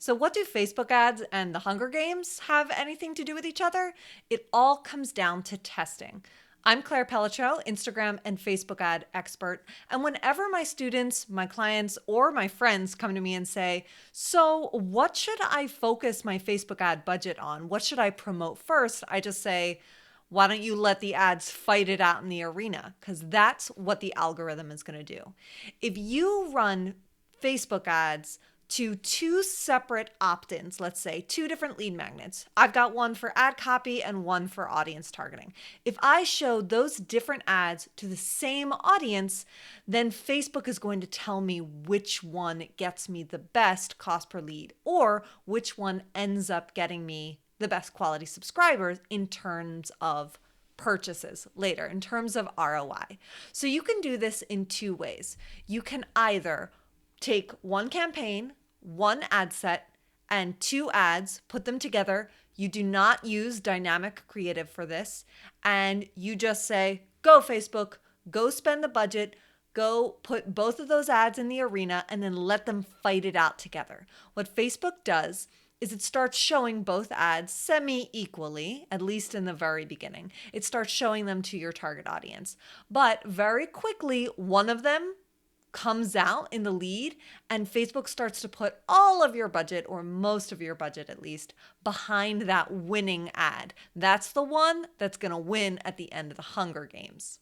So, what do Facebook ads and the Hunger Games have anything to do with each other? It all comes down to testing. I'm Claire Pellicho, Instagram and Facebook ad expert. And whenever my students, my clients, or my friends come to me and say, so what should I focus my Facebook ad budget on? What should I promote first? I just say, why don't you let the ads fight it out in the arena? Because that's what the algorithm is going to do. If you run Facebook ads to two separate opt-ins, let's say two different lead magnets. I've got one for ad copy and one for audience targeting. If I show those different ads to the same audience, then Facebook is going to tell me which one gets me the best cost per lead or which one ends up getting me the best quality subscribers in terms of purchases later, in terms of ROI. So you can do this in two ways. You can either take one campaign, one ad set, and two ads, put them together. You do not use dynamic creative for this. And you just say, go Facebook, go spend the budget, go put both of those ads in the arena, and then let them fight it out together. What Facebook does is it starts showing both ads semi-equally, at least in the very beginning. It starts showing them to your target audience. But very quickly, one of them comes out in the lead and Facebook starts to put all of your budget, or most of your budget at least, behind that winning ad. That's the one that's going to win at the end of the Hunger Games.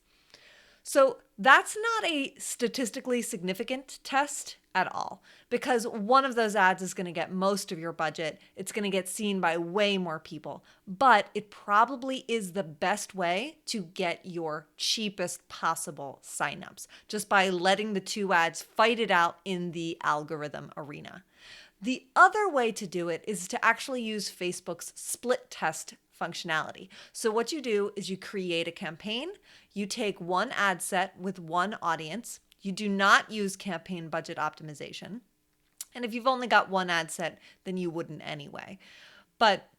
So that's not a statistically significant test at all, because one of those ads is going to get most of your budget. It's going to get seen by way more people, but it probably is the best way to get your cheapest possible signups, just by letting the two ads fight it out in the algorithm arena. The other way to do it is to actually use Facebook's split test functionality. So what you do is you create a campaign, you take one ad set with one audience, you do not use campaign budget optimization. And if you've only got one ad set, then you wouldn't anyway. But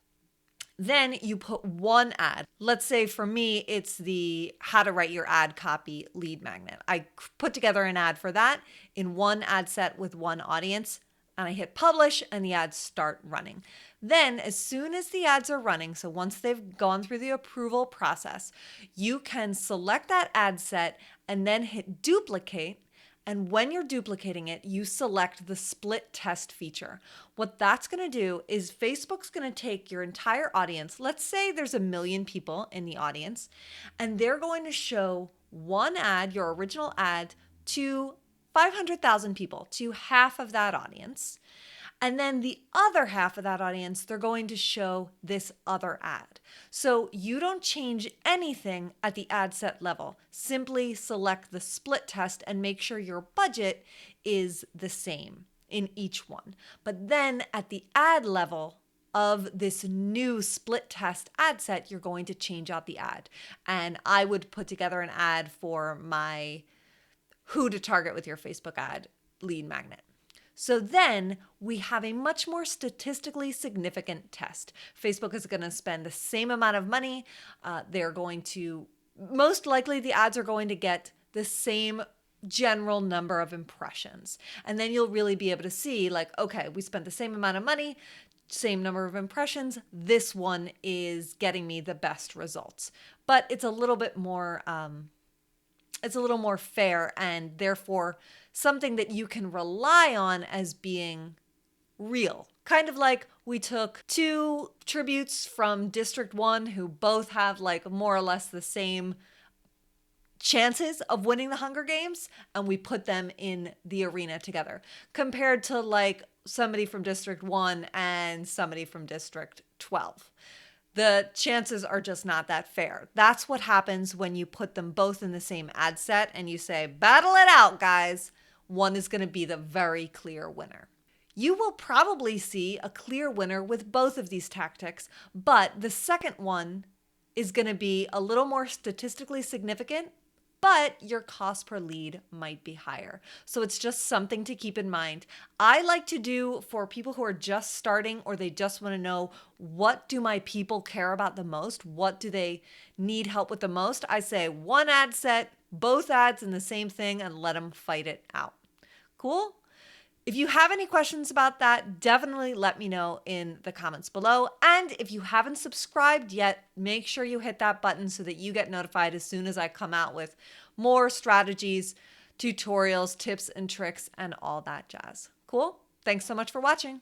then you put one ad. Let's say for me, it's the how to write your ad copy lead magnet. I put together an ad for that in one ad set with one audience, and I hit publish and the ads start running. Then as soon as the ads are running, so once they've gone through the approval process, you can select that ad set and then hit duplicate. And when you're duplicating it, you select the split test feature. What that's going to do is Facebook's going to take your entire audience. Let's say there's 1 million people in the audience, and they're going to show one ad, your original ad, to 500,000 people, to half of that audience. And then the other half of that audience, they're going to show this other ad. So you don't change anything at the ad set level. Simply select the split test and make sure your budget is the same in each one. But then at the ad level of this new split test ad set, you're going to change out the ad. And I would put together an ad for my who to target with your Facebook ad lead magnet. So then we have a much more statistically significant test. Facebook is going to spend the same amount of money. They're going to, most likely the ads are going to get the same general number of impressions. And then you'll really be able to see like, okay, we spent the same amount of money, same number of impressions. This one is getting me the best results. But it's a little bit more fair, and therefore something that you can rely on as being real. Kind of like we took two tributes from District 1 who both have like more or less the same chances of winning the Hunger Games, and we put them in the arena together, compared to like somebody from District 1 and somebody from District 12. The chances are just not that fair. That's what happens when you put them both in the same ad set and you say, battle it out, guys. One is going to be the very clear winner. You will probably see a clear winner with both of these tactics, but the second one is going to be a little more statistically significant, but your cost per lead might be higher. So it's just something to keep in mind. I like to do for people who are just starting, or they just want to know, what do my people care about the most? What do they need help with the most? I say one ad set, both ads in the same thing, and let them fight it out. Cool? If you have any questions about that, definitely let me know in the comments below. And if you haven't subscribed yet, make sure you hit that button so that you get notified as soon as I come out with more strategies, tutorials, tips and tricks, and all that jazz. Cool? Thanks so much for watching.